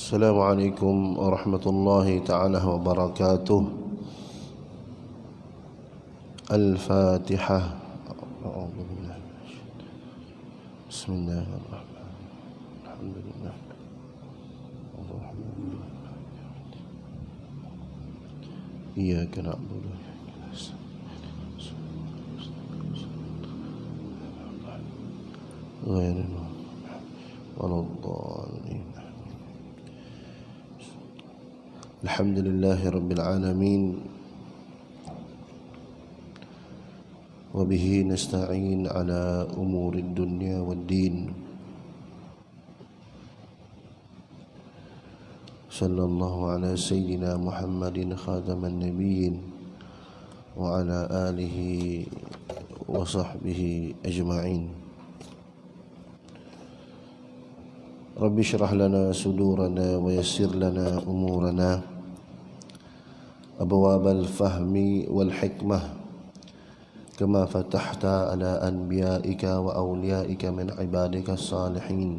Assalamualaikum warahmatullahi ta'ala wabarakatuh. Al-Fatihah. Bismillahirrahmanirrahim. Alhamdulillah. Iyyaka na'budu wa iyyaka nasta'in. Ghairil maghdubi waladdallin. Alhamdulillahi Rabbil Alamin. Wabihi nasta'in ala umurid dunya wad din. Sallallahu ala sayyidina Muhammadin khataman nabiyyin wa ala alihi wa sahbihi ajma'in. Rabbi syrah lana sudurana wa yassir lana umurana أبواب الفهم والحكمة كما فتحت على أنبيائك وأوليائك من عبادك الصالحين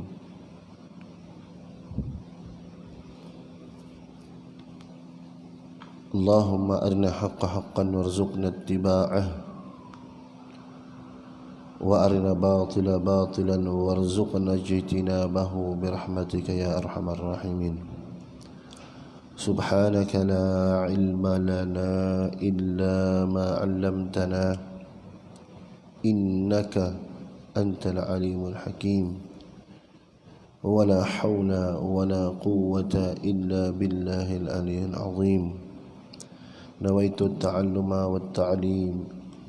اللهم أرنا حق حقا وارزقنا اتباعه وأرنا باطل باطلا وارزقنا اجتنابه برحمتك يا أرحم الراحمين. سبحانك لا علم لنا إلا ما علمتنا إنك أنت العليم الحكيم ولا حول ولا قوة إلا بالله العلي العظيم. نويت التعلم والتعليم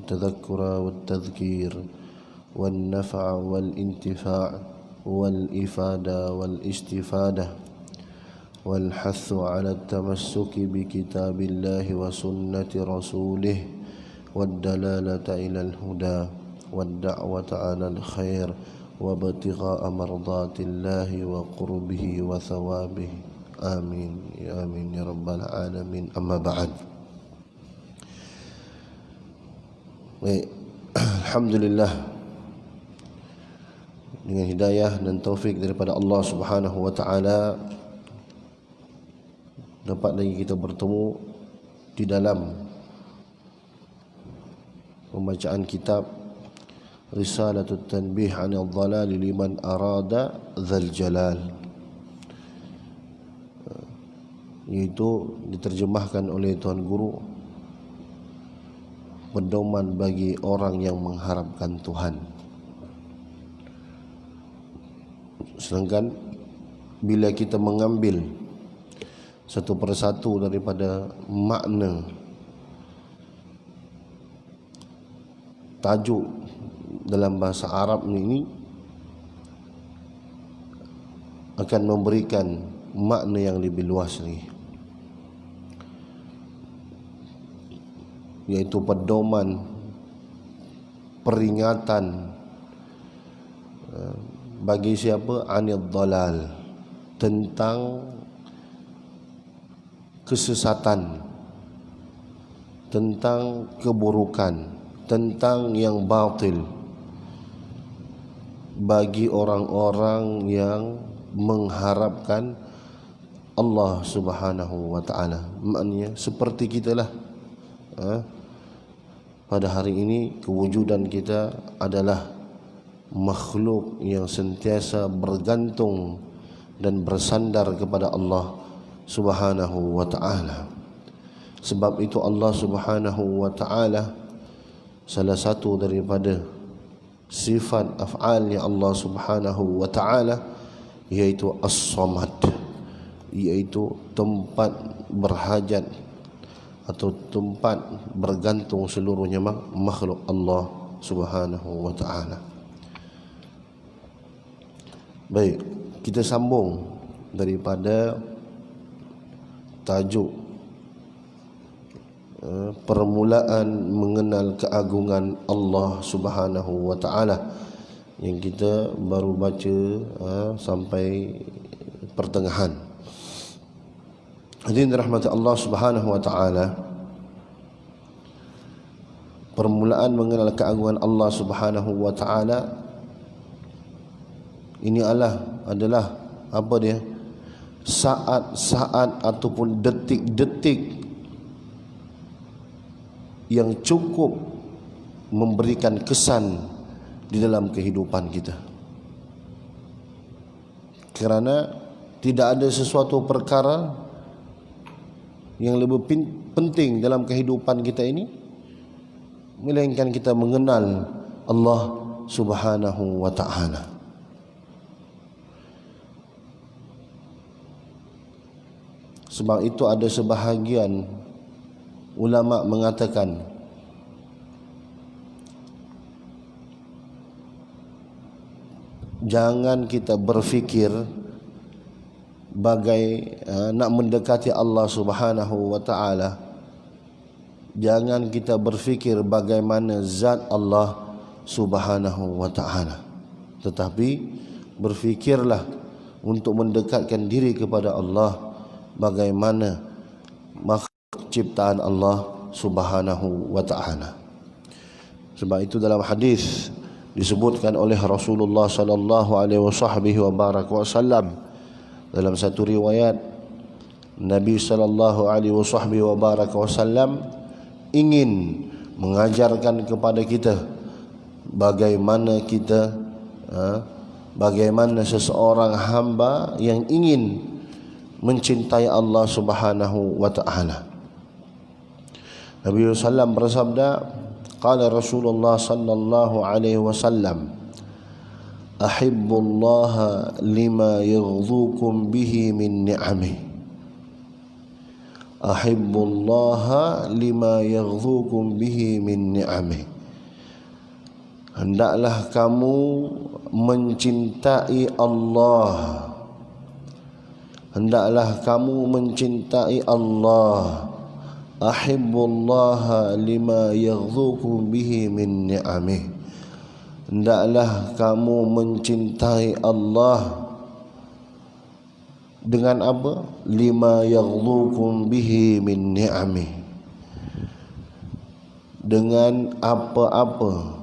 التذكر والتذكير والنفع والانتفاع والإفادة والاستفادة والحث على التمسك بكتاب الله وسنة رسوله والدلالة إلى الهدى والدعوة على الخير وابتغاء مرضات الله وقربه وثوابه آمين يا آمين يا رب العالمين. أما بعد. Alhamdulillah, dengan hidayah dan taufik daripada Allah Subhanahu wa taala dapat lagi kita bertemu di dalam pembacaan kitab Risalatut Tanbih 'anil Dhalal liman arada dzal jalal, iaitu diterjemahkan oleh Tuan Guru, pedoman bagi orang yang mengharapkan Tuhan. Sedangkan bila kita mengambil satu persatu daripada makna tajuk dalam bahasa Arab ini akan memberikan makna yang lebih luas ni, yaitu pedoman, peringatan bagi siapa anil dhalal, tentang kesesatan, tentang keburukan, tentang yang batil, bagi orang-orang yang mengharapkan Allah Subhanahu wa taala. Maknanya seperti kita lah. Pada hari ini kewujudan kita adalah makhluk yang sentiasa bergantung dan bersandar kepada Allah Subhanahu wa ta'ala. Sebab itu Allah Subhanahu wa ta'ala, salah satu daripada sifat af'alnya Allah Subhanahu wa ta'ala yaitu As-Samad, yaitu tempat berhajat atau tempat bergantung seluruhnya makhluk Allah Subhanahu wa ta'ala. Baik, kita sambung daripada tajuk permulaan mengenal keagungan Allah Subhanahu wa taala yang kita baru baca sampai pertengahan. Hadirin rahmat Allah Subhanahu wa taala, permulaan mengenal keagungan Allah Subhanahu wa taala ini adalah apa dia? saat-saat ataupun detik-detik yang cukup memberikan kesan di dalam kehidupan kita. Kerana tidak ada sesuatu perkara yang lebih penting dalam kehidupan kita ini melainkan kita mengenal Allah Subhanahu wa ta'ala. Sebab itu ada sebahagian ulama mengatakan jangan kita berfikir bagai nak mendekati Allah Subhanahu wa ta'ala. Jangan kita berfikir bagaimana zat Allah Subhanahu wa ta'ala, tetapi berfikirlah untuk mendekatkan diri kepada Allah bagaimana makhluk ciptaan Allah Subhanahu wa ta'ala. Sebab itu dalam hadis disebutkan oleh Rasulullah sallallahu alaihi wasallam dalam satu riwayat, Nabi sallallahu alaihi wasallam ingin mengajarkan kepada kita bagaimana bagaimana seseorang hamba yang ingin mencintai Allah Subhanahu wa ta'ala. Nabi sallallahu bersabda, qala Rasulullah sallallahu alaihi wasallam, ahibbullaha lima yaghdukum bihi min ni'amih. Ahibbullaha lima yaghdukum bihi min ni'amih. Hendaklah kamu mencintai Allah. Hendaklah kamu mencintai Allah. Ahibbullaha lima yaghdukum bihi min ni'amih. Hendaklah kamu mencintai Allah dengan apa? Lima yaghdukum bihi min ni'amih. Dengan apa-apa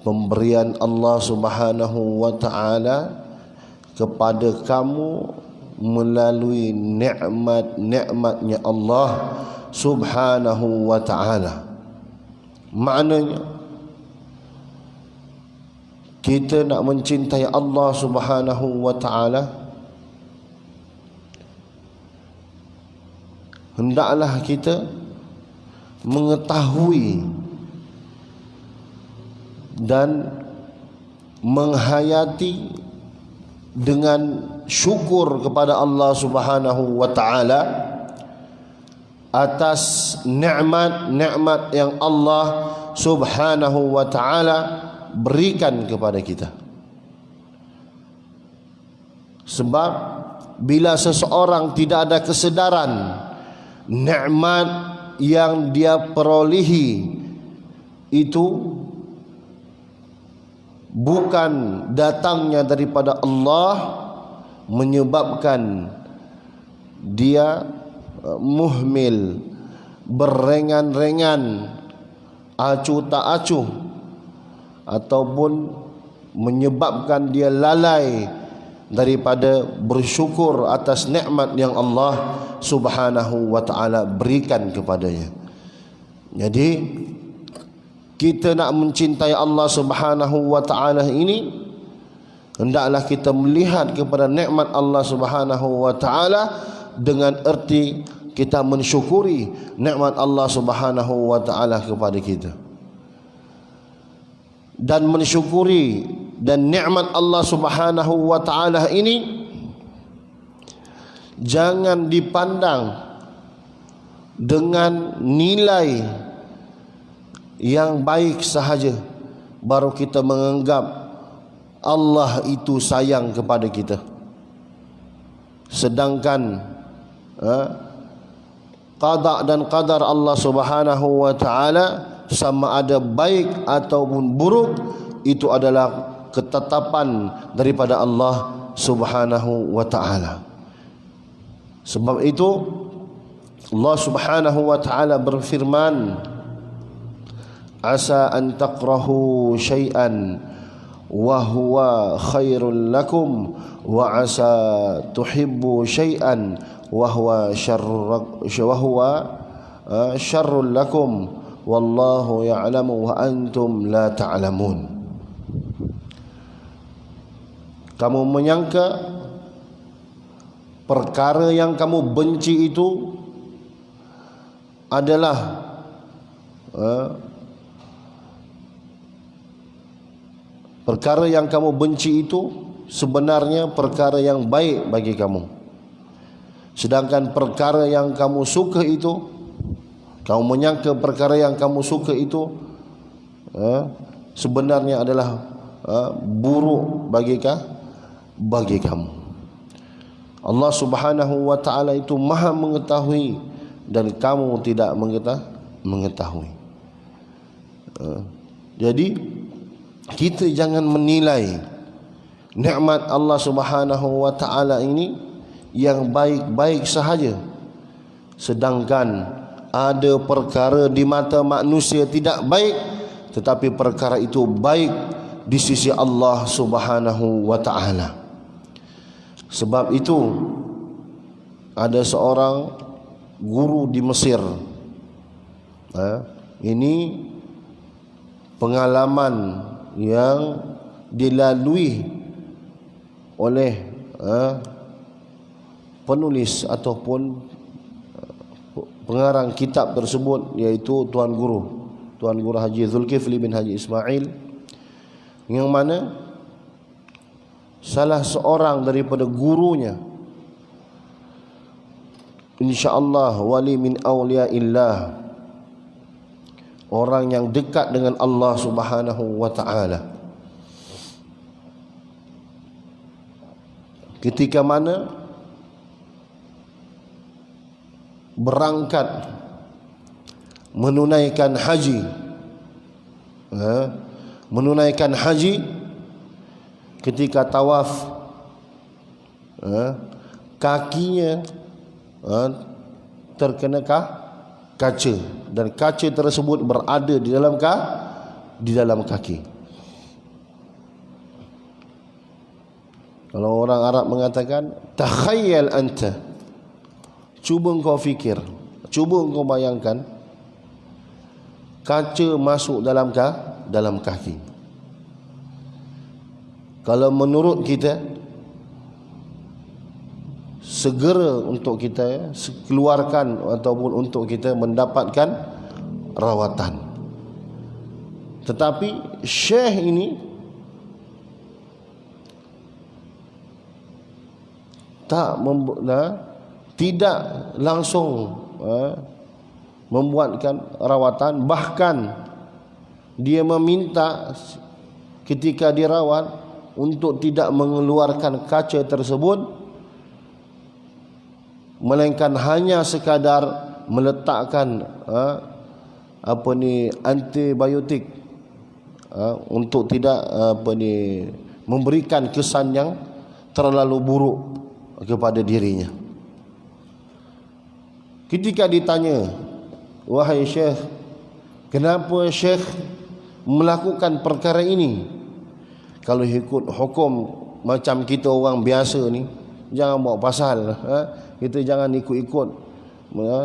pemberian Allah Subhanahu wa ta'ala kepada kamu melalui nikmat-nikmatnya Allah Subhanahu wa ta'ala. Maknanya kita nak mencintai Allah Subhanahu wa ta'ala, hendaklah kita mengetahui dan menghayati dengan syukur kepada Allah Subhanahu wa ta'ala atas nikmat-nikmat yang Allah Subhanahu wa ta'ala berikan kepada kita. Sebab bila seseorang tidak ada kesedaran nikmat yang dia perolehi itu bukan datangnya daripada Allah, menyebabkan dia muhmil, berengan-rengan, acuh tak acuh, ataupun menyebabkan dia lalai daripada bersyukur atas nikmat yang Allah Subhanahu wa ta'ala berikan kepadanya. Jadi kita nak mencintai Allah Subhanahu wa ta'ala ini, hendaklah kita melihat kepada nikmat Allah Subhanahu wa ta'ala dengan erti kita mensyukuri nikmat Allah Subhanahu wa ta'ala kepada kita. Dan mensyukuri dan nikmat Allah Subhanahu wa ta'ala ini jangan dipandang dengan nilai yang baik sahaja baru kita menganggap Allah itu sayang kepada kita. Sedangkan qada dan qadar Allah Subhanahu wa ta'ala, sama ada baik ataupun buruk, itu adalah ketetapan daripada Allah Subhanahu wa ta'ala. Sebab itu Allah Subhanahu wa ta'ala berfirman, asa an taqrahu syai'an wa huwa khairul lakum wa asa tuhibbu syai'an wa huwa syarrul lakum wallahu ya'lamu wa antum la ta'lamun. Kamu menyangka perkara yang kamu benci itu adalah perkara yang kamu benci itu sebenarnya perkara yang baik bagi kamu, sedangkan perkara yang kamu suka itu, kamu menyangka perkara yang kamu suka itu sebenarnya adalah buruk bagi kamu. Allah Subhanahu wa ta'ala itu maha mengetahui dan kamu tidak mengetahui. Jadi kita jangan menilai nikmat Allah Subhanahu wa ta'ala ini yang baik-baik sahaja, sedangkan ada perkara di mata manusia tidak baik, tetapi perkara itu baik di sisi Allah Subhanahu wa ta'ala. Sebab itu ada seorang guru di Mesir. Ini pengalaman yang dilalui oleh penulis ataupun pengarang kitab tersebut, yaitu Tuan Guru Haji Zulkifli bin Haji Ismail, yang mana salah seorang daripada gurunya, insya-Allah wali min awliyaillah, orang yang dekat dengan Allah Subhanahu wa ta'ala, ketika mana berangkat menunaikan haji, ketika tawaf, kakinya terkena kaca, dan kaca tersebut berada di dalam kaki. Kalau orang Arab mengatakan takhayyal anta, cuba engkau fikir, cuba engkau bayangkan kaca masuk dalam kaki. Kalau menurut kita, segera untuk kita keluarkan ataupun untuk kita mendapatkan rawatan. Tetapi Syekh ini tidak langsung membuatkan rawatan, bahkan dia meminta ketika dirawat untuk tidak mengeluarkan kaca tersebut, melainkan hanya sekadar meletakkan antibiotik untuk tidak memberikan kesan yang terlalu buruk kepada dirinya. Ketika ditanya, wahai Syekh, kenapa Syekh melakukan perkara ini? Kalau ikut hukum macam kita orang biasa ni, jangan bawa pasal, kita jangan ikut-ikut.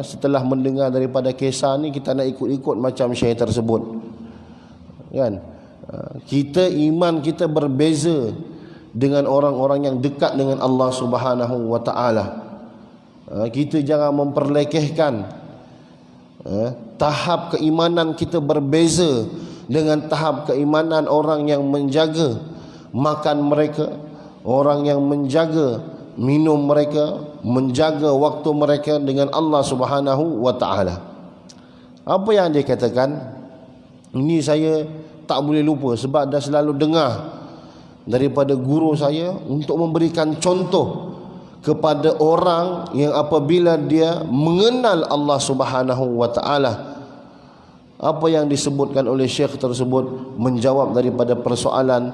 Setelah mendengar daripada kisah ni, kita nak ikut-ikut macam Syekh tersebut, kan? Kita, iman kita berbeza dengan orang-orang yang dekat dengan Allah Subhanahu wa ta'ala. Kita jangan memperlekehkan. Tahap keimanan kita berbeza dengan tahap keimanan orang yang menjaga makan mereka, orang yang menjaga minum mereka, menjaga waktu mereka dengan Allah Subhanahu wa ta'ala. Apa yang dia katakan ini saya tak boleh lupa, sebab dah selalu dengar daripada guru saya untuk memberikan contoh kepada orang yang apabila dia mengenal Allah Subhanahu wa ta'ala. Apa yang disebutkan oleh Syekh tersebut menjawab daripada persoalan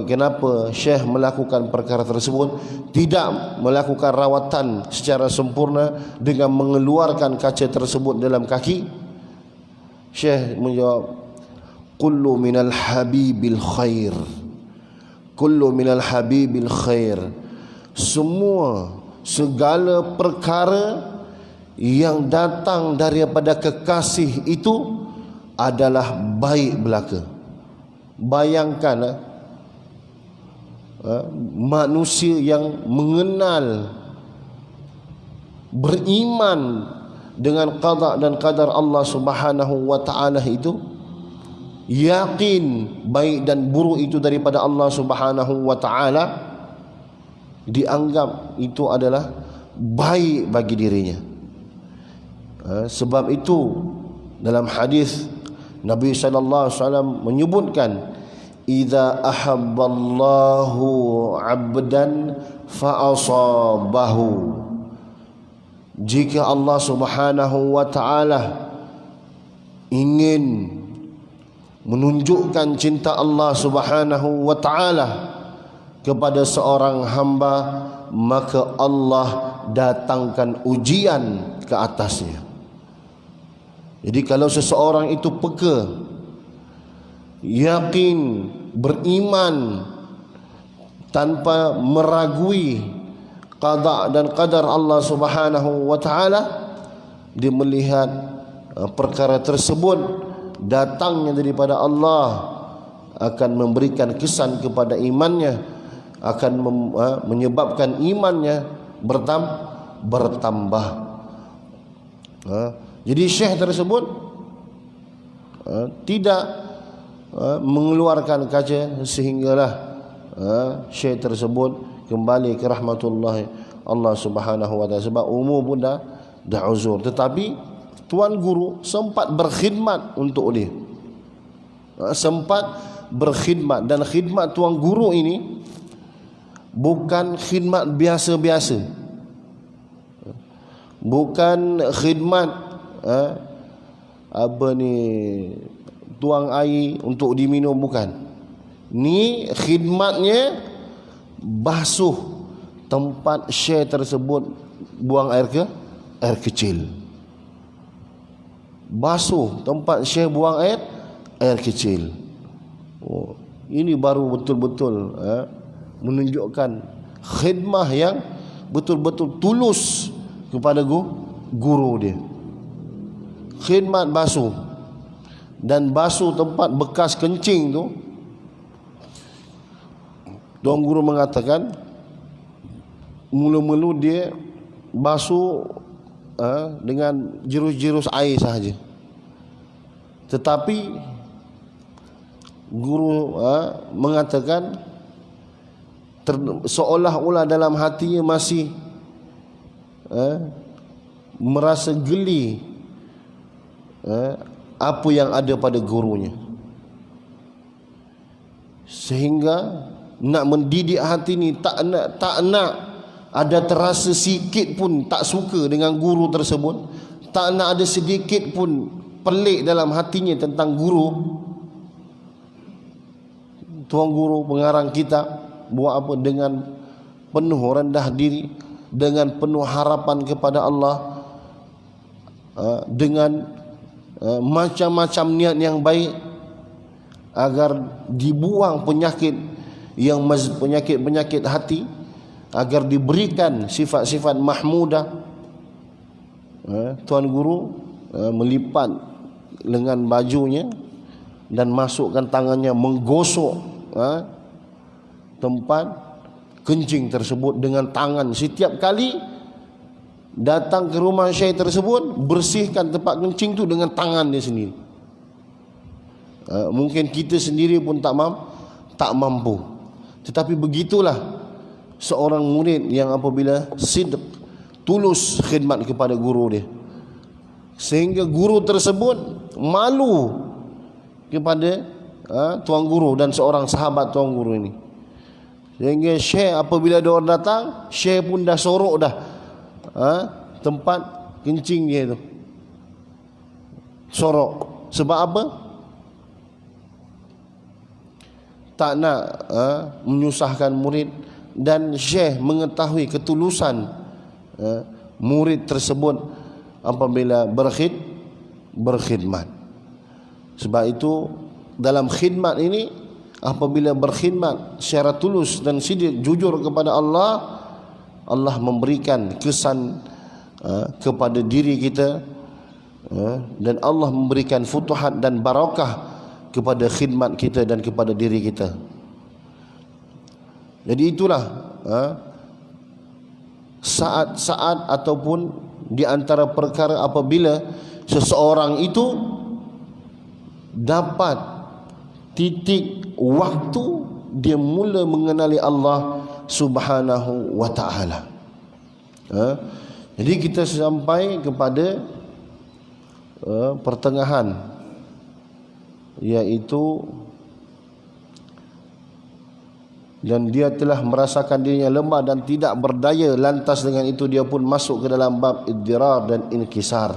kenapa Syekh melakukan perkara tersebut, tidak melakukan rawatan secara sempurna dengan mengeluarkan kaca tersebut dalam kaki. Syekh menjawab, kullu minal habibil khair kullu minal habibil khair, segala perkara yang datang daripada kekasih itu adalah baik belaka. Bayangkan manusia yang mengenal, beriman dengan qada dan qadar Allah Subhanahu wa taala itu, yakin baik dan buruk itu daripada Allah Subhanahu wa taala, dianggap itu adalah baik bagi dirinya. Sebab itu dalam hadis Nabi sallallahu alaihi wasallam menyebutkan, idza ahabballahu 'abdan fa asabahu, jika Allah Subhanahu wa taala ingin menunjukkan cinta Allah Subhanahu wa taala kepada seorang hamba, maka Allah datangkan ujian ke atasnya. Jadi kalau seseorang itu peka, yakin, beriman tanpa meragui qada dan qadar Allah Subhanahu wa taala, dia melihat perkara tersebut datangnya daripada Allah, akan memberikan kesan kepada imannya, akan menyebabkan imannya bertambah. Jadi syekh tersebut tidak mengeluarkan kaca sehinggalah syekh tersebut kembali ke rahmatullah Allah Subhanahu wa taala, sebab umur pun dah uzur. Tetapi tuan guru sempat berkhidmat untuk dia, sempat berkhidmat. Dan khidmat tuan guru ini bukan khidmat biasa-biasa, bukan khidmat tuang air untuk diminum, bukan. Ni khidmatnya basuh tempat syekh tersebut buang air kecil. Basuh tempat syekh buang air kecil. Ini baru betul-betul menunjukkan khidmah yang betul-betul tulus kepada guru dia. Khidmat basuh, dan basuh tempat bekas kencing tu, tuan guru mengatakan mula-mula dia basuh dengan jirus-jirus air sahaja. Tetapi guru mengatakan seolah-olah dalam hatinya masih merasa geli apa yang ada pada gurunya, sehingga nak mendidik hati ni tak nak ada terasa sikit pun tak suka dengan guru tersebut, tak nak ada sedikit pun pelik dalam hatinya tentang guru. Tuan guru pengarang kitab buat apa? Dengan penuh rendah diri, dengan penuh harapan kepada Allah, dengan macam-macam niat yang baik, agar dibuang penyakit yang penyakit hati, agar diberikan sifat-sifat mahmudah. Tuan guru melipat lengan bajunya dan masukkan tangannya menggosok tempat kencing tersebut dengan tangan. Setiap kali datang ke rumah syekh tersebut, bersihkan tempat kencing tu dengan tangan dia sendiri. Mungkin kita sendiri pun tak mampu. Tetapi begitulah seorang murid yang apabila sidq, tulus khidmat kepada guru dia, sehingga guru tersebut malu kepada tuan guru dan seorang sahabat tuan guru ini. Sehingga syekh apabila dia orang datang, syekh pun dah sorok dah tempat kencing dia tu, sorok. Sebab apa? Tak nak menyusahkan murid, dan syekh mengetahui ketulusan murid tersebut apabila berkhidmat. Sebab itu dalam khidmat ini apabila berkhidmat secara tulus dan sidik jujur kepada Allah, Allah memberikan kesan kepada diri kita, dan Allah memberikan futuhat dan barakah kepada khidmat kita dan kepada diri kita. Jadi itulah saat-saat ataupun di antara perkara apabila seseorang itu dapat titik waktu dia mula mengenali Allah Subhanahu wa ta'ala. Jadi kita sampai kepada pertengahan, iaitu dan dia telah merasakan dirinya lemah dan tidak berdaya, lantas dengan itu dia pun masuk ke dalam bab iddirar dan inkisar.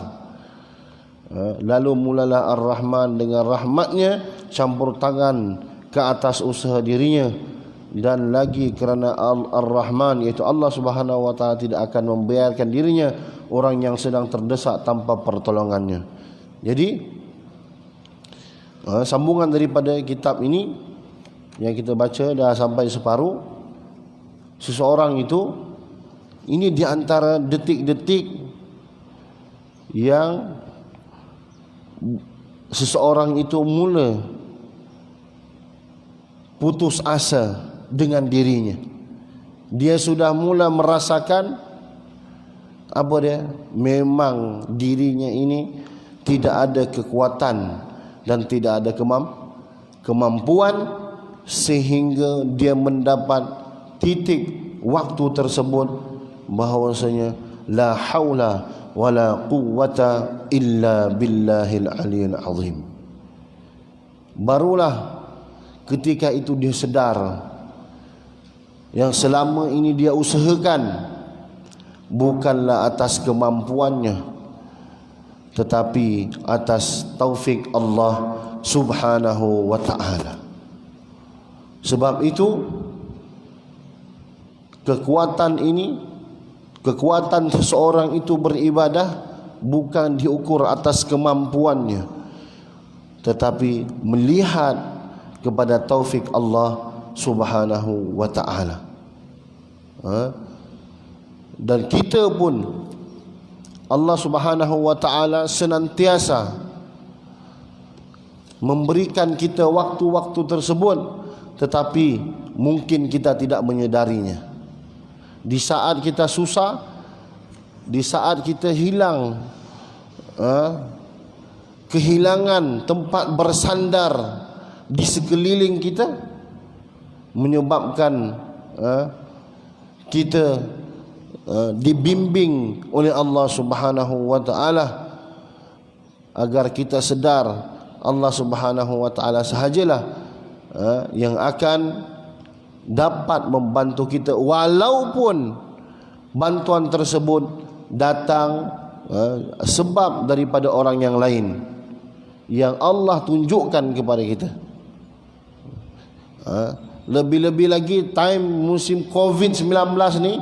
Lalu mulalah Ar-Rahman dengan rahmatnya campur tangan ke atas usaha dirinya, dan lagi kerana Ar-Rahman iaitu Allah Subhanahu wa ta'ala tidak akan membiarkan dirinya orang yang sedang terdesak tanpa pertolongannya. Jadi sambungan daripada kitab ini yang kita baca dah sampai separuh. Seseorang itu, ini di antara detik-detik yang seseorang itu mula putus asa dengan dirinya. Dia sudah mula merasakan apa dia? Memang dirinya ini tidak ada kekuatan dan tidak ada kemampuan, sehingga dia mendapat titik waktu tersebut bahawasanya la haula wala quwwata illa billahil aliyil azim. Barulah ketika itu dia sedar yang selama ini dia usahakan bukanlah atas kemampuannya, tetapi atas taufik Allah Subhanahu wa ta'ala. Sebab itu kekuatan ini, kekuatan seseorang itu beribadah bukan diukur atas kemampuannya, tetapi melihat kepada taufik Allah Subhanahu wa ta'ala. Dan kita pun Allah Subhanahu wa ta'ala senantiasa memberikan kita waktu-waktu tersebut, tetapi mungkin kita tidak menyedarinya. Di saat kita susah, di saat kita hilang kehilangan tempat bersandar di sekeliling kita, menyebabkan kita dibimbing oleh Allah Subhanahu wa ta'ala agar kita sedar Allah Subhanahu wa ta'ala sahajalah yang akan dapat membantu kita, walaupun bantuan tersebut datang sebab daripada orang yang lain yang Allah tunjukkan kepada kita. Lebih-lebih lagi time musim COVID-19 ni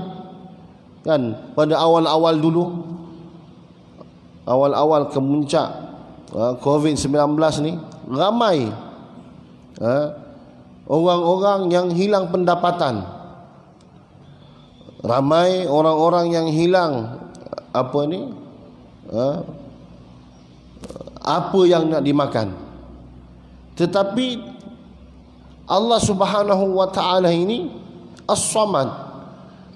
kan, pada awal-awal dulu, awal-awal kemuncak COVID-19 ni, ramai orang-orang yang hilang pendapatan, ramai orang-orang yang hilang apa yang nak dimakan. Tetapi Allah Subhanahu wa ta'ala ini As-Samad,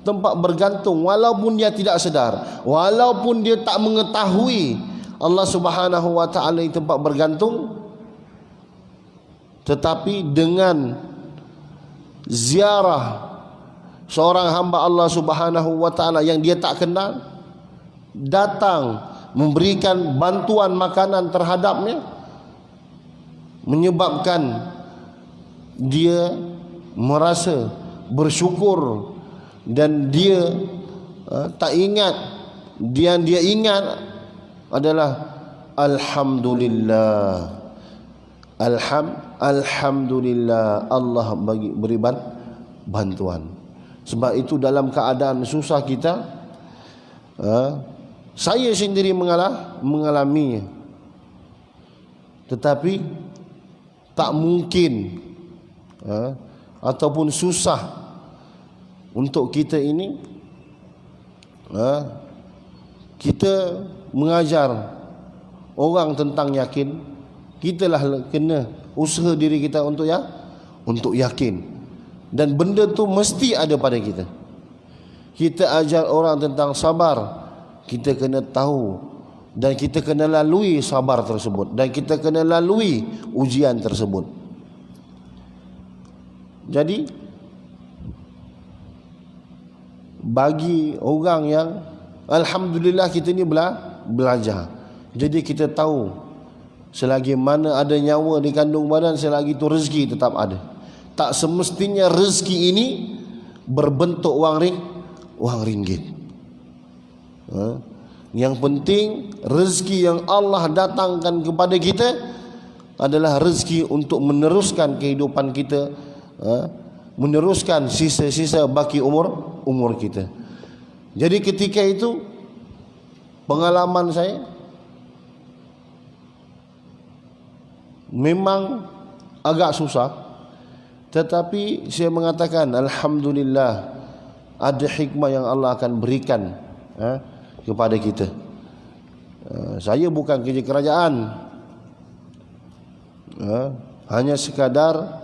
tempat bergantung, walaupun dia tidak sedar, walaupun dia tak mengetahui Allah Subhanahu wa ta'ala ini tempat bergantung, tetapi dengan ziarah seorang hamba Allah Subhanahu wa ta'ala yang dia tak kenal, datang memberikan bantuan makanan terhadapnya, menyebabkan dia merasa bersyukur, dan dia tak ingat, dia ingat adalah alhamdulillah, alhamdulillah Allah beri bantuan. Sebab itu dalam keadaan susah kita, saya sendiri mengalaminya, tetapi tak mungkin ataupun susah untuk kita ini, kita mengajar orang tentang yakin, kita lah kena usaha diri kita untuk yakin. Dan benda tu mesti ada pada kita. Kita ajar orang tentang sabar, kita kena tahu dan kita kena lalui sabar tersebut, dan kita kena lalui ujian tersebut. Jadi bagi orang yang alhamdulillah kita ni belajar, jadi kita tahu selagi mana ada nyawa di kandung badan, selagi itu rezeki tetap ada. Tak semestinya rezeki ini berbentuk wang ringgit. Yang penting rezeki yang Allah datangkan kepada kita adalah rezeki untuk meneruskan kehidupan kita, meneruskan sisa-sisa baki umur kita. Jadi ketika itu pengalaman saya memang agak susah, tetapi saya mengatakan alhamdulillah ada hikmah yang Allah akan berikan kepada kita. Saya bukan kerja kerajaan, hanya sekadar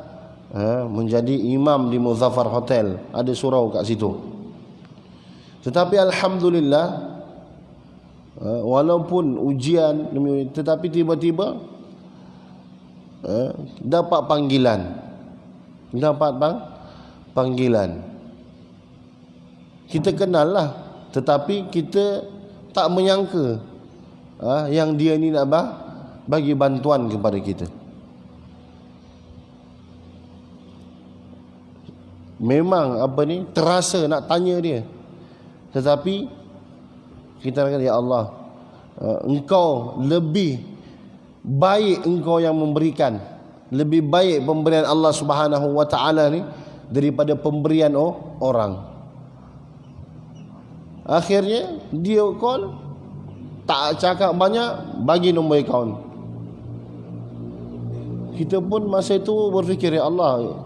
menjadi imam di Muzaffar Hotel, ada surau kat situ. Tetapi alhamdulillah, walaupun ujian, tetapi tiba-tiba dapat panggilan. Kita kenal lah, tetapi kita tak menyangka yang dia ni nak bagi bantuan kepada kita. Memang terasa nak tanya dia, tetapi kita kata, ya Allah, engkau lebih baik, engkau yang memberikan, lebih baik pemberian Allah Subhanahu wa taala ni daripada pemberian orang. Akhirnya dia call, tak cakap banyak, bagi nombor akaun. Kita pun masa itu berfikir, ya Allah,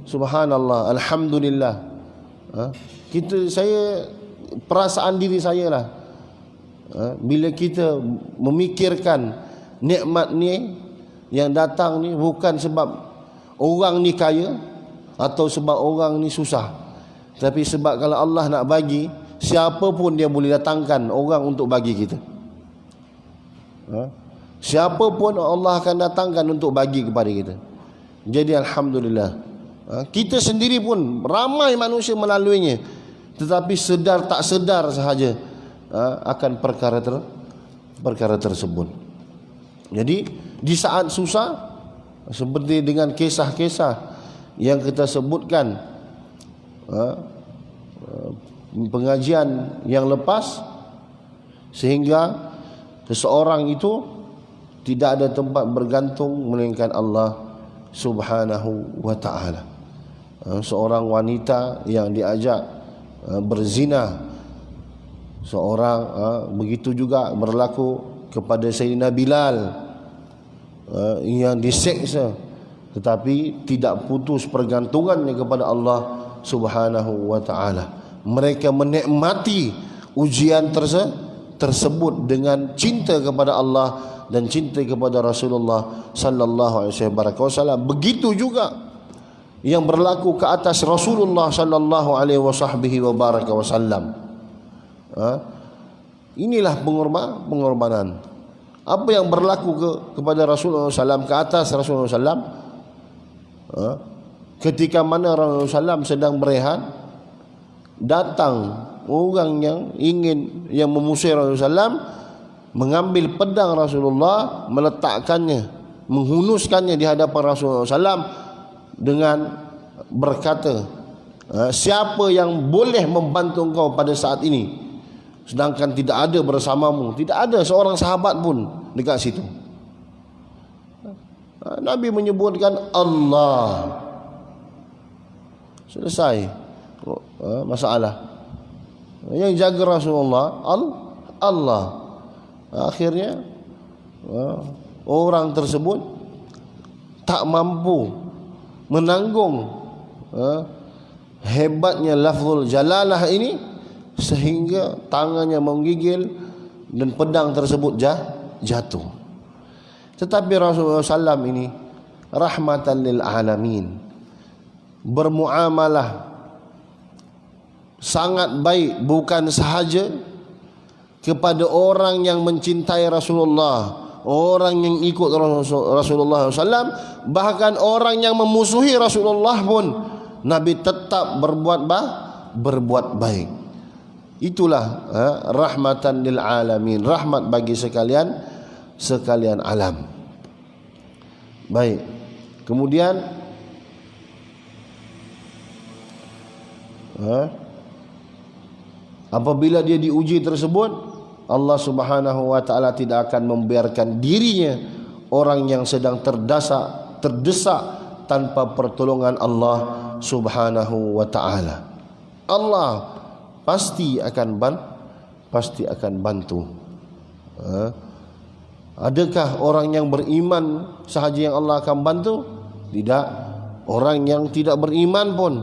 subhanallah, alhamdulillah. Saya perasaan diri saya lah, bila kita memikirkan nikmat ni yang datang ni bukan sebab orang ni kaya atau sebab orang ni susah, tapi sebab kalau Allah nak bagi, siapa pun dia boleh datangkan orang untuk bagi kita. Siapa pun Allah akan datangkan untuk bagi kepada kita. Jadi alhamdulillah, kita sendiri pun ramai manusia melaluinya, tetapi sedar tak sedar sahaja akan perkara tersebut. Jadi di saat susah, seperti dengan kisah-kisah yang kita sebutkan pengajian yang lepas, sehingga seseorang itu tidak ada tempat bergantung melainkan Allah Subhanahu wa ta'ala. Seorang wanita yang diajak berzina, seorang begitu juga berlaku kepada Sayyidina Bilal yang diseksa, tetapi tidak putus pergantungannya kepada Allah Subhanahu wa ta'ala. Mereka menikmati ujian tersebut dengan cinta kepada Allah dan cinta kepada Rasulullah sallallahu alaihi wasallam. Begitu juga yang berlaku ke atas Rasulullah sallallahu alaihi wasallam. Inilah pengorbanan. Apa yang berlaku kepada Rasulullah sallam, ke atas Rasulullah sallam, ketika mana Rasulullah sallam sedang berehat, datang orang yang memusir Rasulullah sallam, mengambil pedang Rasulullah, meletakkannya, menghunuskannya di hadapan Rasulullah sallam dengan berkata, siapa yang boleh membantu engkau pada saat ini, sedangkan tidak ada bersamamu, tidak ada seorang sahabat pun dekat situ. Nabi menyebutkan Allah. Selesai masalah. Yang jaga Rasulullah Allah. Akhirnya orang tersebut tak mampu menanggung hebatnya lafzul jalalah ini sehingga tangannya menggigil dan pedang tersebut jatuh. Tetapi Rasulullah SAW ini rahmatan lil alamin, bermuamalah sangat baik bukan sahaja kepada orang yang mencintai Rasulullah, orang yang ikut Rasulullah SAW, bahkan orang yang memusuhi Rasulullah pun Nabi tetap berbuat baik. Itulah rahmatan lil alamin, rahmat bagi sekalian alam. Baik. Kemudian apabila dia diuji tersebut, Allah Subhanahu wa taala tidak akan membiarkan dirinya orang yang sedang terdesak tanpa pertolongan Allah Subhanahu wa taala. Allah pasti akan bantu. Adakah orang yang beriman sahaja yang Allah akan bantu? Tidak. Orang yang tidak beriman pun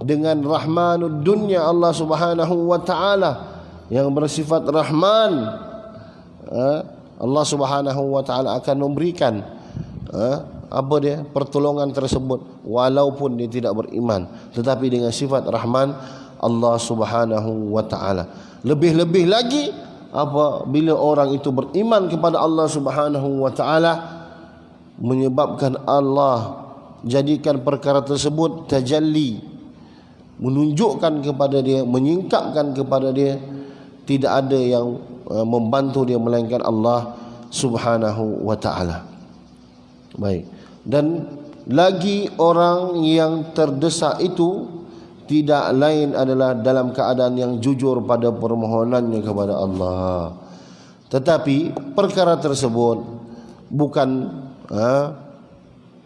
dengan rahmanud dunya Allah Subhanahu wa taala yang bersifat rahman, Allah Subhanahu wa taala akan memberikan pertolongan tersebut walaupun dia tidak beriman, tetapi dengan sifat rahman Allah Subhanahu wa taala. Lebih-lebih lagi apabila orang itu beriman kepada Allah Subhanahu wa taala, menyebabkan Allah jadikan perkara tersebut tajalli, menunjukkan kepada dia, menyingkapkan kepada dia, tidak ada yang membantu dia melainkan Allah Subhanahu wa taala. Baik. Dan lagi orang yang terdesak itu tidak lain adalah dalam keadaan yang jujur pada permohonannya kepada Allah. Tetapi perkara tersebut bukan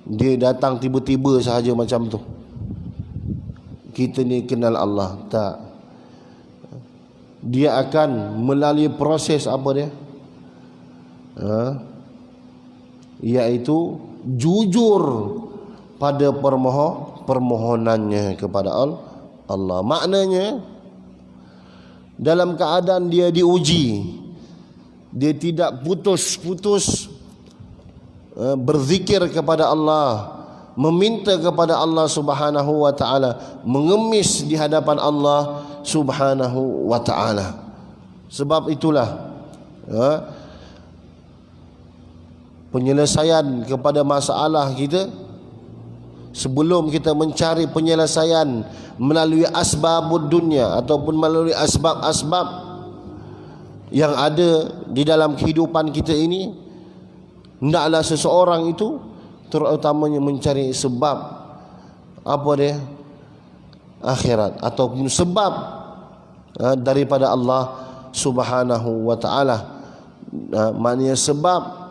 dia datang tiba-tiba sahaja macam tu, kita ni kenal Allah, tak. Dia akan melalui proses apa dia? Iaitu jujur pada permohonannya kepada Allah. Maknanya dalam keadaan dia diuji, dia tidak putus-putus berzikir kepada Allah, meminta kepada Allah Subhanahu wa taala, mengemis di hadapan Allah Subhanahu wa taala. Sebab itulah penyelesaian kepada masalah kita, sebelum kita mencari penyelesaian melalui asbabud dunia ataupun melalui asbab-asbab yang ada di dalam kehidupan kita ini, hendaklah seseorang itu terutamanya mencari sebab akhirat ataupun sebab daripada Allah Subhanahu wa taala. Maknanya sebab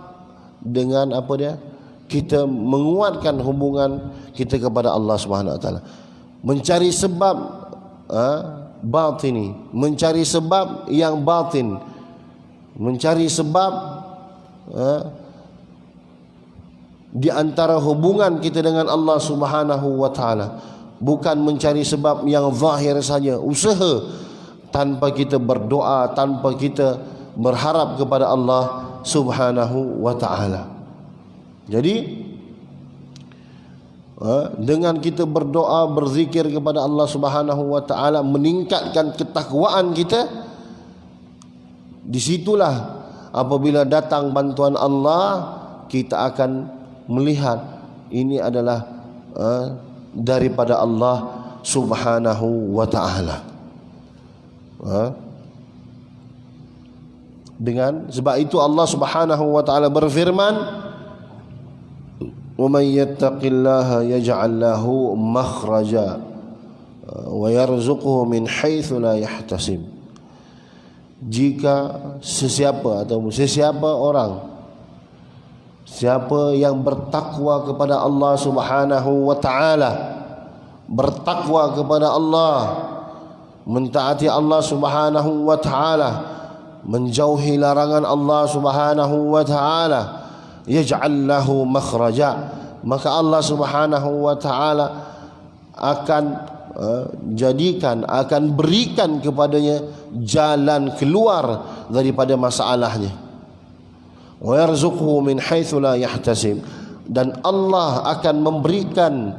dengan kita menguatkan hubungan kita kepada Allah Subhanahu wa taala. Mencari sebab batini, mencari sebab yang batin, mencari sebab di antara hubungan kita dengan Allah Subhanahu wa taala, bukan mencari sebab yang zahir saja, usaha tanpa kita berdoa, tanpa kita berharap kepada Allah Subhanahu wa taala. Jadi dengan kita berdoa, berzikir kepada Allah Subhanahu wa taala, meningkatkan ketakwaan kita, disitulah apabila datang bantuan Allah, kita akan melihat ini adalah daripada Allah Subhanahu wa taala. Dengan sebab itu Allah Subhanahu wa taala berfirman, "Wa may yattaqillaha yaj'al lahu makhraja wa yarzuqhu min haitsu la yahtasib." Jika sesiapa orang, siapa yang bertakwa kepada Allah Subhanahu wa taala, bertakwa kepada Allah, mentaati Allah Subhanahu wa taala, menjauhi larangan Allah Subhanahu wa taala, yaj'al lahu makhraja, maka Allah Subhanahu wa taala akan berikan kepadanya jalan keluar daripada masalahnya. Wa yarzuquhu min haitsu la yahtasib, dan Allah akan memberikan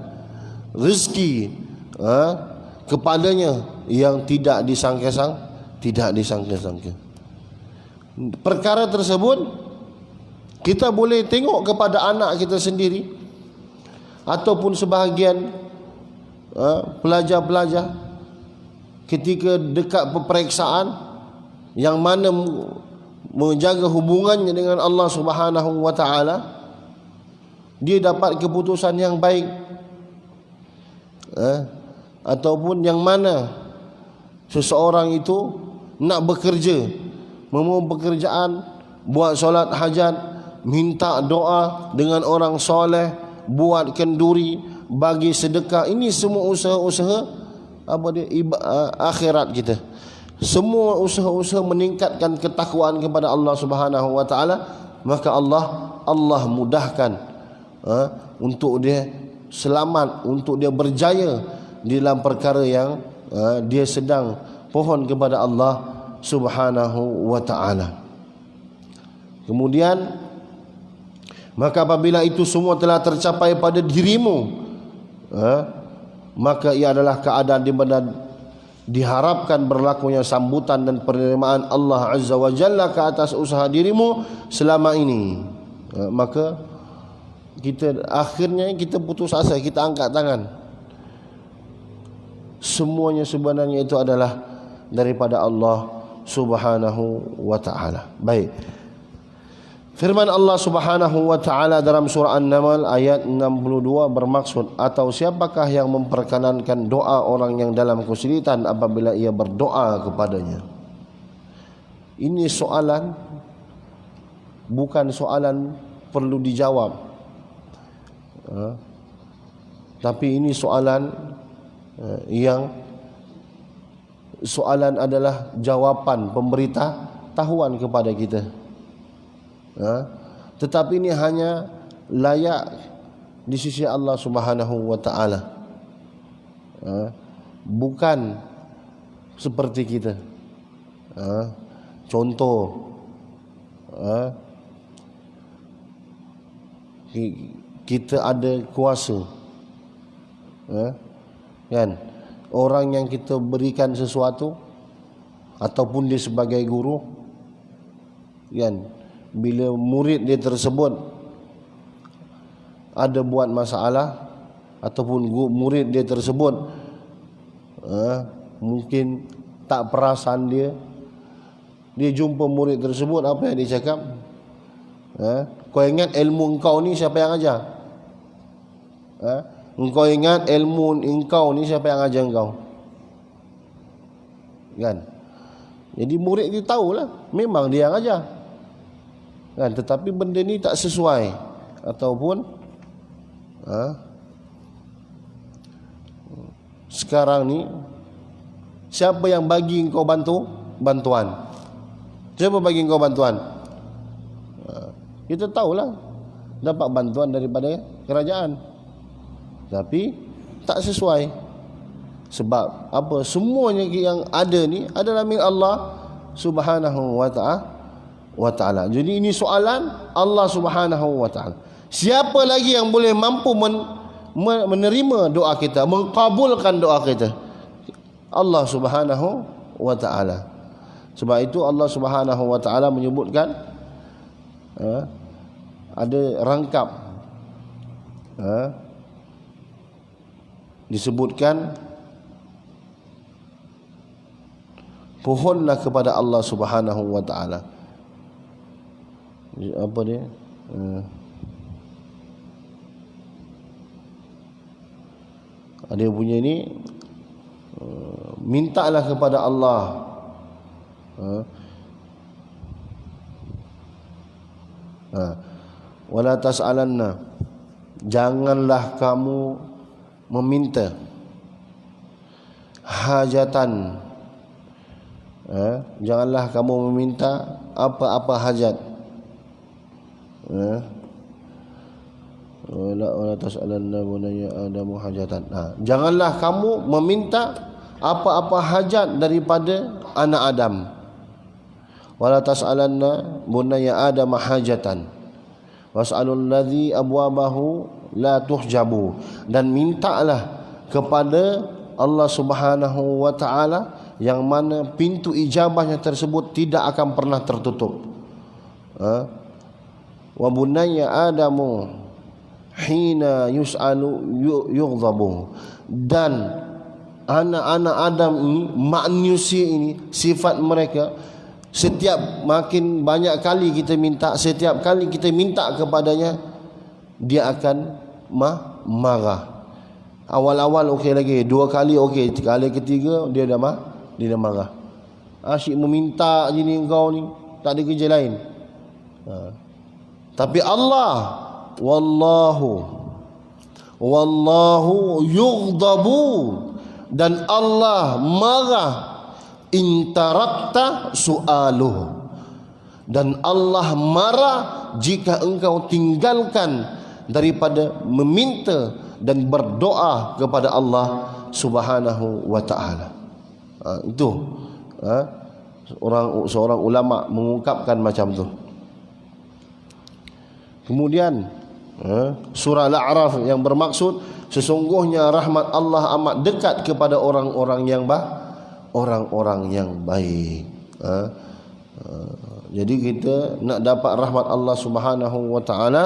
rezeki kepadanya yang tidak disangka-sangka. Perkara tersebut kita boleh tengok kepada anak kita sendiri ataupun sebahagian pelajar-pelajar ketika dekat peperiksaan, yang mana menjaga hubungannya dengan Allah Subhanahu wa taala, dia dapat keputusan yang baik, ataupun yang mana seseorang itu nak bekerja, membuat pekerjaan, buat solat hajat, minta doa dengan orang soleh, buat kenduri, bagi sedekah. Ini semua usaha-usaha akhirat kita. Semua usaha-usaha meningkatkan ketakwaan kepada Allah Subhanahu wa taala, maka Allah mudahkan untuk dia selamat, untuk dia berjaya di dalam perkara yang dia sedang pohon kepada Allah Subhanahu wa taala. Kemudian, maka apabila itu semua telah tercapai pada dirimu, maka ia adalah keadaan di mana diharapkan berlakunya sambutan dan penerimaan Allah Azza wa Jalla ke atas usaha dirimu selama ini. Maka akhirnya kita putus asa, kita angkat tangan. Semuanya sebenarnya itu adalah daripada Allah Subhanahu wa taala. Baik. Firman Allah Subhanahu wa taala dalam surah An-Naml ayat 62 bermaksud, atau siapakah yang memperkenankan doa orang yang dalam kesulitan apabila ia berdoa kepadanya. Ini soalan, bukan soalan perlu dijawab, tapi ini soalan yang soalan adalah jawapan, pemberitahuan kepada kita. Tetapi ini hanya layak di sisi Allah Subhanahu wa taala, bukan seperti kita. Contoh, kita ada kuasa, kan? Orang yang kita berikan sesuatu ataupun dia sebagai guru, kan, bila murid dia tersebut ada buat masalah, ataupun murid dia tersebut mungkin tak perasan dia jumpa murid tersebut, apa yang dia cakap? Kau ingat ilmu engkau ni siapa yang ajar? Engkau ingat ilmu engkau ni siapa yang ajar engkau? Kan? Jadi murid dia tahulah memang dia yang ajar, kan? Tetapi benda ni tak sesuai, ataupun sekarang ni siapa yang bagi engkau bantuan? Siapa bagi engkau bantuan? Kita tahulah dapat bantuan daripada kerajaan, tapi tak sesuai. Sebab apa? Semuanya yang ada ni adalah milik Allah Subhanahu wa ta'ala. Jadi ini soalan Allah Subhanahu wa ta'ala. Siapa lagi yang boleh mampu menerima doa kita, mengkabulkan doa kita? Allah Subhanahu wa ta'ala. Sebab itu Allah Subhanahu wa ta'ala menyebutkan, ada rangkap, disebutkan, pohonlah kepada Allah Subhanahu wa ta'ala. Apa dia? Dia punya ni, mintalah kepada Allah, wala tas'alanna, janganlah kamu meminta hajatan, janganlah kamu meminta apa-apa hajat, wala tas'alanna bunayya Adam hajatan. Janganlah kamu meminta apa-apa hajat daripada anak Adam. Wala tas'alanna bunayya Adam hajatan. Was'alul ladzi abwabahu la tuhjabu. Dan mintalah kepada Allah Subhanahu wa taala yang mana pintu ijabahnya tersebut tidak akan pernah tertutup. Wa bunayya Adamu hina yus'alu yughdabu. Dan anak-anak Adam ini, manusia ini, sifat mereka, setiap makin banyak kali kita minta, setiap kali kita minta kepadanya, dia akan marah. Awal-awal okey lagi, 2 kali okey, kali ketiga dia dah marah. Asyik meminta je ni engkau ni, tak ada kerja lain. Tapi Allah, wallahu yughdabu, dan Allah marah intarakta su'aluh, dan Allah marah jika engkau tinggalkan daripada meminta dan berdoa kepada Allah Subhanahu wa taala. Itu seorang ulama mengungkapkan macam tu. Kemudian surah Al-A'raf yang bermaksud sesungguhnya rahmat Allah amat dekat kepada orang-orang yang baik. Jadi kita nak dapat rahmat Allah Subhanahu wa taala,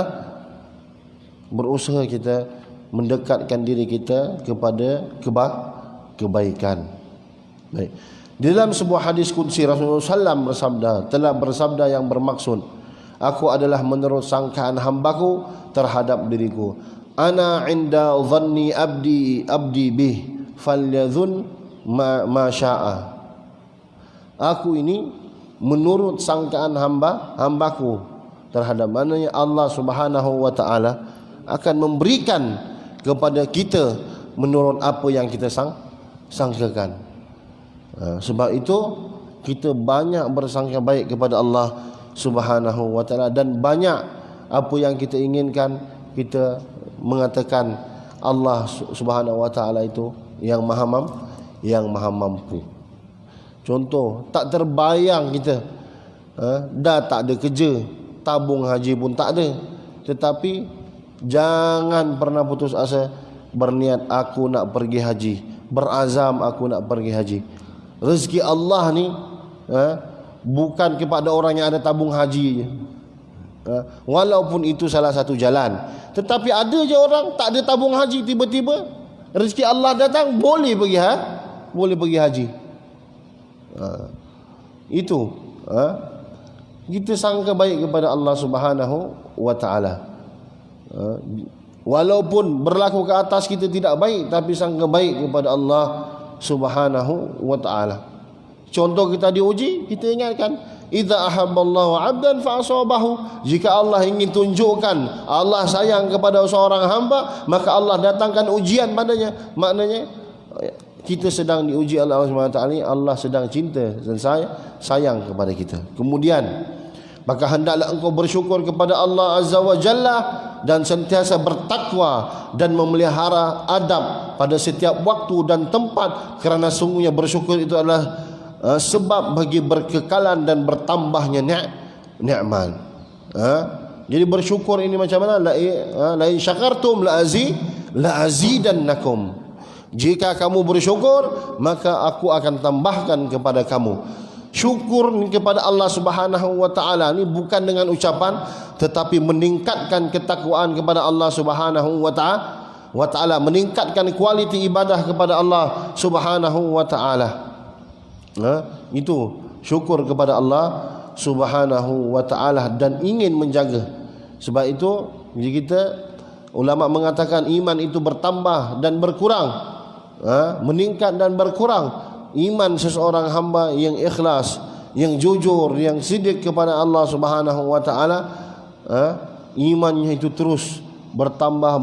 berusaha kita mendekatkan diri kita kepada kebaikan. Baik. Di dalam sebuah hadis qudsi Rasulullah SAW telah bersabda yang bermaksud, aku adalah menurut sangkaan hambaku terhadap diriku. Ana inda dhanni abdi bih falyadhun ma syaa. Aku ini menurut sangkaan hambaku terhadap mananya Allah Subhanahu wa taala akan memberikan kepada kita menurut apa yang kita sangkakan. Sebab itu kita banyak bersangka baik kepada Allah Subhanahu wa taala, dan banyak apa yang kita inginkan kita mengatakan Allah Subhanahu wa taala itu yang maha mampu. Contoh, tak terbayang kita dah tak ada kerja, tabung haji pun tak ada, tetapi jangan pernah putus asa berniat aku nak pergi haji, berazam aku nak pergi haji. Rezeki Allah ni bukan kepada orang yang ada tabung haji je. Walaupun itu salah satu jalan, tetapi ada je orang tak ada tabung haji, tiba-tiba rezeki Allah datang, boleh pergi haji. Itu kita sangka baik kepada Allah Subhanahu wa taala. Walaupun berlaku ke atas kita tidak baik, tapi sangka baik kepada Allah Subhanahu wa taala. Contoh kita diuji, kita ingatkan idza ahabballahu 'abdan fa asabahu. Jika Allah ingin tunjukkan Allah sayang kepada seorang hamba, maka Allah datangkan ujian padanya. Maknanya kita sedang diuji oleh Allah Subhanahu wa taala, Allah sedang cinta dan sayang kepada kita. Kemudian maka hendaklah engkau bersyukur kepada Allah Azza wa Jalla dan sentiasa bertakwa dan memelihara adab pada setiap waktu dan tempat, kerana sungguhnya bersyukur itu adalah sebab bagi berkekalan dan bertambahnya nikmat. Jadi bersyukur ini macam mana? La in syakartum la azidannakum. Jika kamu bersyukur, maka aku akan tambahkan kepada kamu. Syukur kepada Allah Subhanahu wa taala ni bukan dengan ucapan, tetapi meningkatkan ketakwaan kepada Allah Subhanahu wa taala, meningkatkan kualiti ibadah kepada Allah Subhanahu wa taala. Itu syukur kepada Allah Subhanahu wa taala dan ingin menjaga. Sebab itu kita ulama mengatakan iman itu bertambah dan berkurang, meningkat dan berkurang. Iman seseorang hamba yang ikhlas, yang jujur, yang sidik kepada Allah Subhanahu wa taala, imannya itu terus bertambah.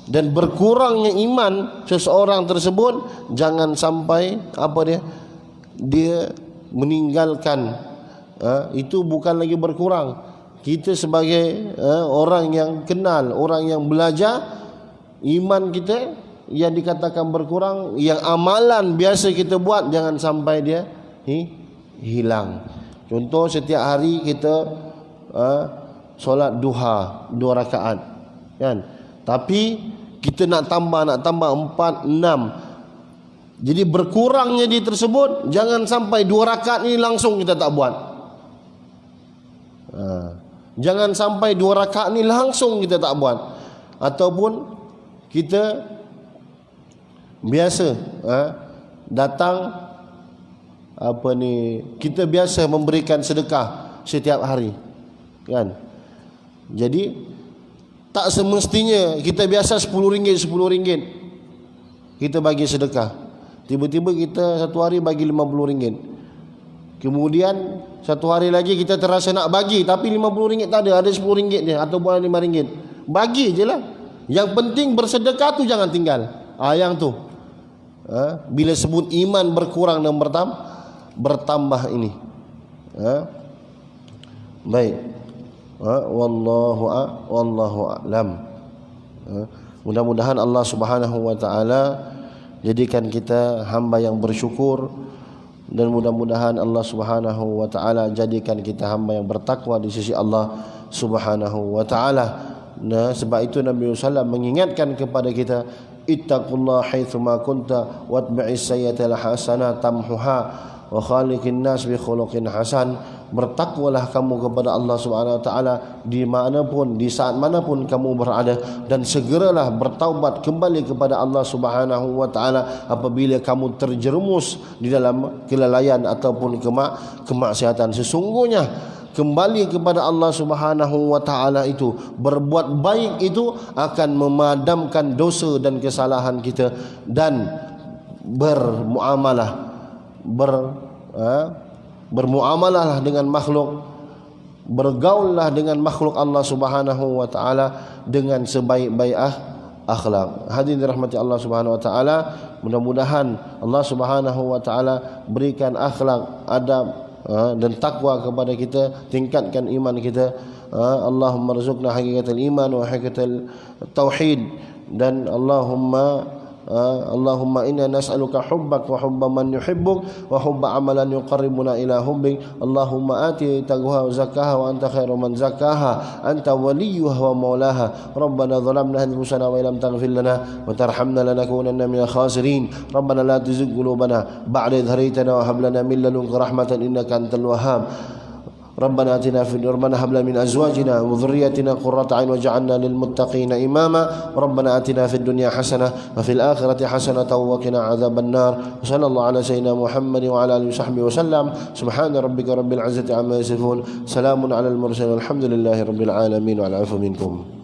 Dan berkurangnya iman seseorang tersebut jangan sampai dia meninggalkan, itu bukan lagi berkurang, kita sebagai orang yang kenal, orang yang belajar, iman kita yang dikatakan berkurang, yang amalan biasa kita buat jangan sampai dia hilang. Contoh, setiap hari kita solat duha 2 rakaat kan, tapi kita nak tambah 4, 6. Jadi berkurangnya di tersebut, jangan sampai 2 rakaat ini langsung kita tak buat. Jangan sampai 2 rakaat ini langsung kita tak buat. Ataupun kita biasa datang kita biasa memberikan sedekah setiap hari kan. Jadi tak semestinya kita biasa RM10 kita bagi sedekah, tiba-tiba kita satu hari bagi RM50, kemudian satu hari lagi kita terasa nak bagi tapi RM50 tak ada RM10 je ataupun RM5. Bagi je lah. Yang penting bersedekah tu jangan tinggal. Yang tu bila sebut iman berkurang dan bertambah ini. Baik. Wallahu a'lam. Mudah-mudahan Allah Subhanahu wa taala jadikan kita hamba yang bersyukur, dan mudah-mudahan Allah Subhanahu wa taala jadikan kita hamba yang bertakwa di sisi Allah Subhanahu wa taala. Nah, sebab itu Nabi sallallahu mengingatkan kepada kita, ittaqullaha haitsuma kunta watbi'is sayyi'atal hasanah tamhuha wa khaliqin nas bi khuluqin hasan. Bertakwalah kamu kepada Allah Subhanahu wa taala di manapun, di saat manapun kamu berada, dan segeralah bertaubat kembali kepada Allah Subhanahu wa taala apabila kamu terjerumus di dalam kelalaian ataupun kemaksiatan. Sesungguhnya kembali kepada Allah Subhanahu wa taala itu, berbuat baik itu akan memadamkan dosa dan kesalahan kita, dan bermuamalah dengan makhluk, bergaullah dengan makhluk Allah Subhanahu wa taala dengan sebaik-baik akhlak. Hadirin dirahmati Allah Subhanahu wa taala, mudah-mudahan Allah Subhanahu wa taala berikan akhlak, adab dan takwa kepada kita, tingkatkan iman kita. Allahumma rzuqna hakikatul iman wa hakikatul tauhid, dan Allahumma inna nas'aluka hubbak wa hubba man yuhibbuk wa hubba amalan yuqarribuna ila hubbik. Allahumma ati taqwaha wa zakkaha wa anta khairu man zakkaha anta waliyuha wa maulaha. Rabbana zalamna anfusana wa illam taghfir lana wa tarhamna lanakunanna minal khasirin. Rabbana la tuzigh qulubana ba'da idh hadaytana wa hab lana min ladunka rahmatan innaka antal wahhab. ربنا آتنا في ربنا هب لنا من أزواجنا وذرياتنا قرة أعين واجعلنا للمتقين إماما. ربنا آتنا في الدنيا حسنة وفي الآخرة حسنة وقنا عذاب النار. وصلى الله على سيدنا محمد وعلى آله وصحبه وسلم. سبحان ربك رب العزة عما يصفون، سلام على المرسلين والحمد لله رب العالمين، والعفو منكم.